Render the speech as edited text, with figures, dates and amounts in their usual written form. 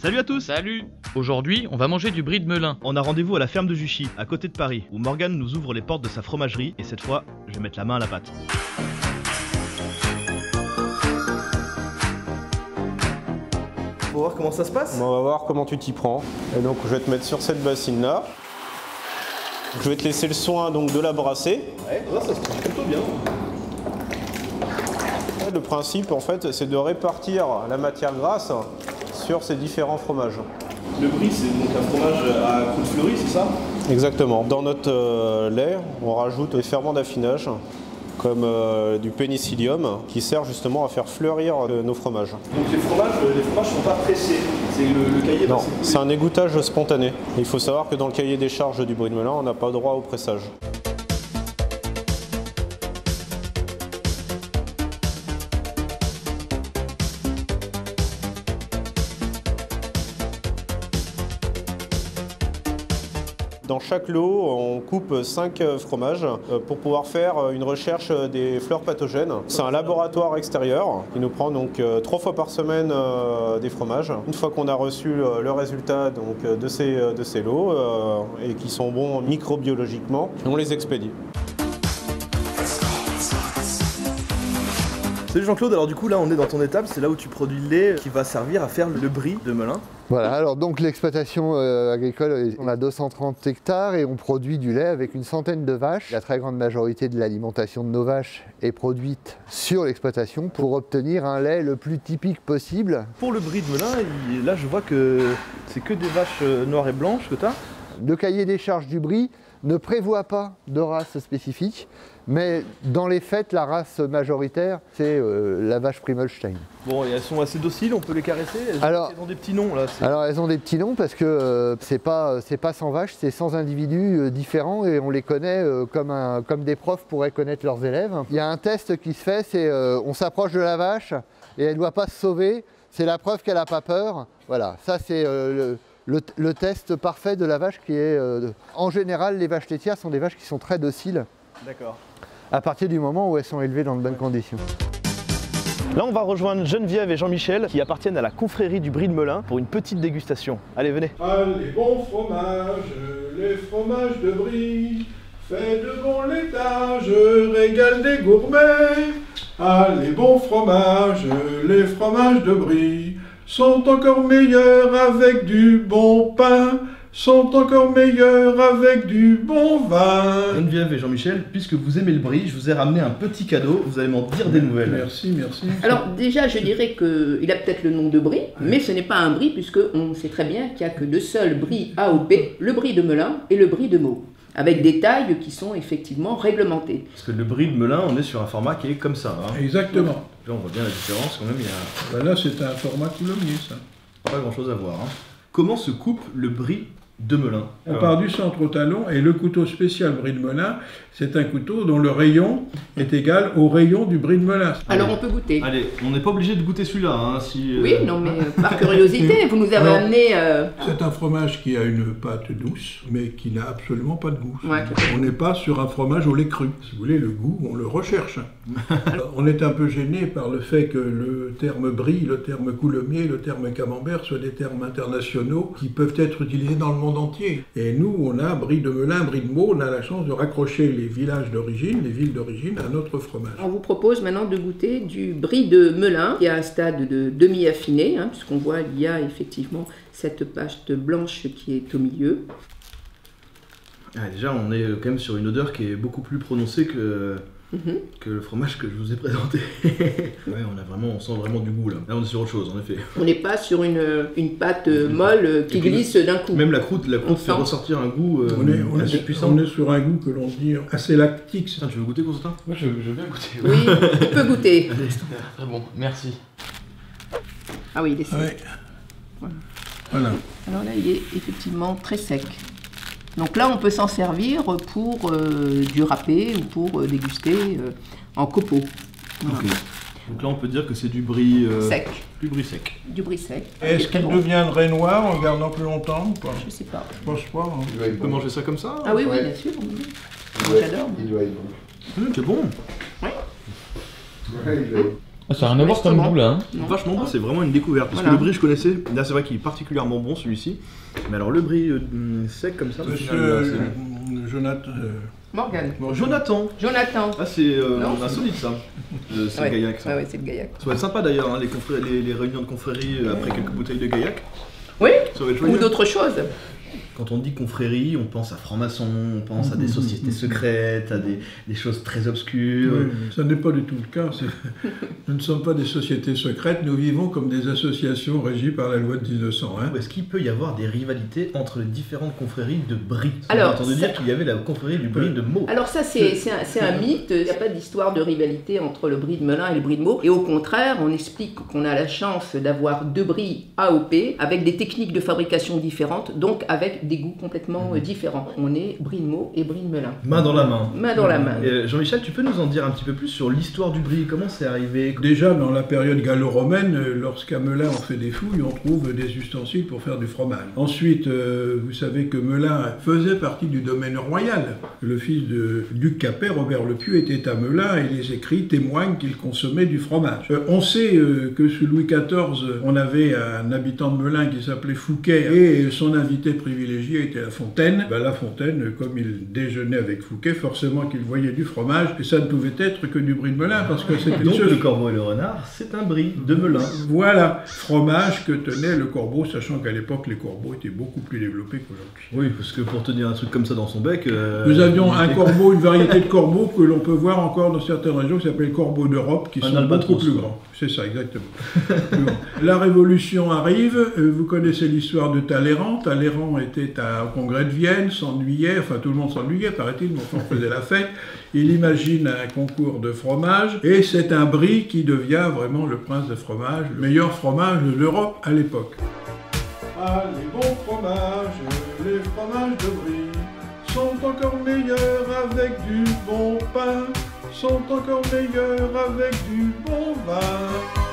Salut à tous. Salut. Aujourd'hui, on va manger du brie de Melun. On a rendez-vous à la ferme de Juchy, à côté de Paris, où Morgane nous ouvre les portes de sa fromagerie, et cette fois, je vais mettre la main à la pâte. Faut voir comment ça se passe. On va voir comment tu t'y prends. Et donc je vais te mettre sur cette bassine là. Je vais te laisser le soin donc de la brasser. Ouais, ça se passe plutôt bien. Le principe en fait c'est de répartir la matière grasse sur ces différents fromages. Le brie c'est donc un fromage à croûte fleurie, c'est ça? Exactement. Dans notre lait, on rajoute des ferments d'affinage comme du pénicillium qui sert justement à faire fleurir nos fromages. Donc les fromages sont pas pressés, c'est le cahier. Non, c'est un égouttage spontané. Il faut savoir que dans le cahier des charges du brie de Melun, on n'a pas droit au pressage. Dans chaque lot, on coupe 5 fromages pour pouvoir faire une recherche des fleurs pathogènes. C'est un laboratoire extérieur qui nous prend donc 3 fois par semaine des fromages. Une fois qu'on a reçu le résultat donc, de ces lots et qui sont bons microbiologiquement, on les expédie. Salut Jean-Claude, alors du coup là on est dans ton étable, c'est là où tu produis le lait qui va servir à faire le brie de Melun. Voilà, alors donc l'exploitation agricole, on a 230 hectares et on produit du lait avec une centaine de vaches. La très grande majorité de l'alimentation de nos vaches est produite sur l'exploitation pour obtenir un lait le plus typique possible. Pour le brie de Melun, là je vois que c'est que des vaches noires et blanches que tu as. Le cahier des charges du brie ne prévoit pas de race spécifique, mais dans les faits, la race majoritaire, c'est la vache Primolstein. Bon, et elles sont assez dociles, on peut les caresser. Elles ont des petits noms là. Alors elles ont des petits noms parce que c'est pas 100 vaches, c'est 100 individus différents et on les connaît comme des profs pourraient connaître leurs élèves. Il y a un test qui se fait, c'est on s'approche de la vache et elle ne doit pas se sauver, c'est la preuve qu'elle n'a pas peur. Voilà, ça c'est le test parfait de la vache qui est... en général, les vaches laitières sont des vaches qui sont très dociles. D'accord. À partir du moment où elles sont élevées dans de bonnes conditions. Là, on va rejoindre Geneviève et Jean-Michel qui appartiennent à la confrérie du brie de Melun pour une petite dégustation. Allez, venez. Ah, les bons fromages, les fromages de brie, fait de bons laitages, régale des gourmets. Ah, les bons fromages, les fromages de brie, sont encore meilleurs avec du bon pain, sont encore meilleurs avec du bon vin. Geneviève et Jean-Michel, puisque vous aimez le brie, je vous ai ramené un petit cadeau, vous allez m'en dire des nouvelles. Merci, merci. Alors déjà, je dirais qu'il a peut-être le nom de brie, mais ce n'est pas un brie, puisqu'on sait très bien qu'il n'y a que deux seuls brie AOP, le brie de Melun et le brie de Meaux, avec des tailles qui sont effectivement réglementées. Parce que le brie de Melun, on est sur un format qui est comme ça. Hein. Exactement. Là, on voit bien la différence quand même, il y a Ben là, c'est un format coulommier, ça. pas grand-chose à voir. Hein. Comment se coupe le brie de Melun? On part du centre au talon et le couteau spécial brie de Melun, c'est un couteau dont le rayon est égal au rayon du brie de Melun. Alors on peut goûter. Allez, on n'est pas obligé de goûter celui-là. Hein, si, Oui, non mais par curiosité, vous nous avez amené... C'est un fromage qui a une pâte douce, mais qui n'a absolument pas de goût. Ouais. On n'est pas sur un fromage au lait cru. Si vous voulez, le goût, on le recherche. On est un peu gêné par le fait que le terme brie, le terme coulommier, le terme camembert soient des termes internationaux qui peuvent être utilisés dans le monde entier. Et nous, on a brie de Melun, brie de Meaux, on a la chance de raccrocher les villages d'origine, les villes d'origine à notre fromage. On vous propose maintenant de goûter du brie de Melun, qui est à un stade de demi-affiné, hein, puisqu'on voit il y a effectivement cette pâte blanche qui est au milieu. Ah, déjà, on est quand même sur une odeur qui est beaucoup plus prononcée que le fromage que je vous ai présenté. Ouais, on sent vraiment du goût là. Là, on est sur autre chose, en effet. On n'est pas sur une pâte molle qui glisse d'un coup. Même la croûte fait ressortir un goût assez puissant. On est sur un goût que l'on dit assez lactique. Putain, tu veux goûter, Constantin? Moi, je veux bien goûter. Oui, on peut goûter. Allez. Très bon, merci. Ah oui, il est sec. Ouais. Voilà. Alors là, il est effectivement très sec. Donc là, on peut s'en servir pour du râpé ou pour déguster en copeaux. Voilà. Okay. Donc là, on peut dire que c'est du brie sec. Du brie sec. Du brie sec. Est-ce qu'il deviendrait noir en gardant plus longtemps ou pas? Je sais pas. Je pense pas. Hein. Tu peux manger ça comme ça? Ah oui, Ouais. oui, bien sûr. Ouais, J'adore. il doit être bon. C'est bon. Oui. Ouais, il doit être bon. Ah, ça n'a rien à voir c'est comme bon. goût là. Hein. Non. Vachement bon, c'est vraiment une découverte. Parce Voilà. que le brie, je connaissais. Là, c'est vrai qu'il est particulièrement bon celui-ci. Mais alors, le brie sec comme ça, au final, là, Monsieur c'est- Jonathan. Morgane. Bon, Jonathan. Jonathan. Ah, c'est Non. insolite ça. C'est Ouais. Gaillac ça. Ouais, c'est le Gaillac. Ça va être sympa d'ailleurs, hein, les réunions de confrérie après quelques bouteilles de Gaillac. Oui, Ça va être ou joyeux. d'autres choses. Quand on dit confrérie, on pense à franc-maçon, on pense à des sociétés secrètes, à des choses très obscures. Oui, ça n'est pas du tout le cas. Nous ne sommes pas des sociétés secrètes, nous vivons comme des associations régies par la loi de 1901. Est-ce qu'il peut y avoir des rivalités entre les différentes confréries de brie? Alors, J'ai entendu ça- dire qu'il y avait la confrérie du brie de Meaux. Alors ça, c'est un mythe. Il n'y a pas d'histoire de rivalité entre le brie de Melun et le brie de Meaux. Et au contraire, on explique qu'on a la chance d'avoir deux bries AOP avec des techniques de fabrication différentes, donc avec des goûts complètement différents. On est brie de Meaux et brie de Melun. Main dans la main. Main dans la main. Jean-Michel, tu peux nous en dire un petit peu plus sur l'histoire du brie? Comment c'est arrivé? Déjà, dans la période gallo-romaine, lorsqu'à Melun on fait des fouilles, on trouve des ustensiles pour faire du fromage. Ensuite, vous savez que Melun faisait partie du domaine royal. Le fils de Duc Capet, Robert le Pieux, était à Melun et les écrits témoignent qu'il consommait du fromage. On sait que sous Louis XIV, on avait un habitant de Melun qui s'appelait Fouquet et son invité privilégié était La Fontaine. La Fontaine, comme il déjeunait avec Fouquet, forcément qu'il voyait du fromage et ça ne pouvait être que du brie de Melun parce que c'était Donc le corbeau et le renard, c'est un brie de Melun. Voilà, fromage que tenait le corbeau, sachant qu'à l'époque les corbeaux étaient beaucoup plus développés qu'aujourd'hui. Oui, parce que pour tenir un truc comme ça dans son bec... Nous avions un il était- corbeau, une variété de corbeaux que l'on peut voir encore dans certaines régions qui s'appelle corbeau d'Europe, qui Un sont albatros, beaucoup plus quoi. grands. C'est ça, exactement. Plus grands. La Révolution arrive, vous connaissez l'histoire de Talleyrand. Talleyrand était au congrès de Vienne, s'ennuyait, enfin tout le monde s'ennuyait, paraît-il, mais enfin on faisait la fête. Il imagine un concours de fromage, et c'est un brie qui devient vraiment le prince de fromage, le meilleur fromage de l'Europe à l'époque. Ah, les bons fromages, les fromages de brie sont encore meilleurs avec du bon pain, sont encore meilleurs avec du bon vin.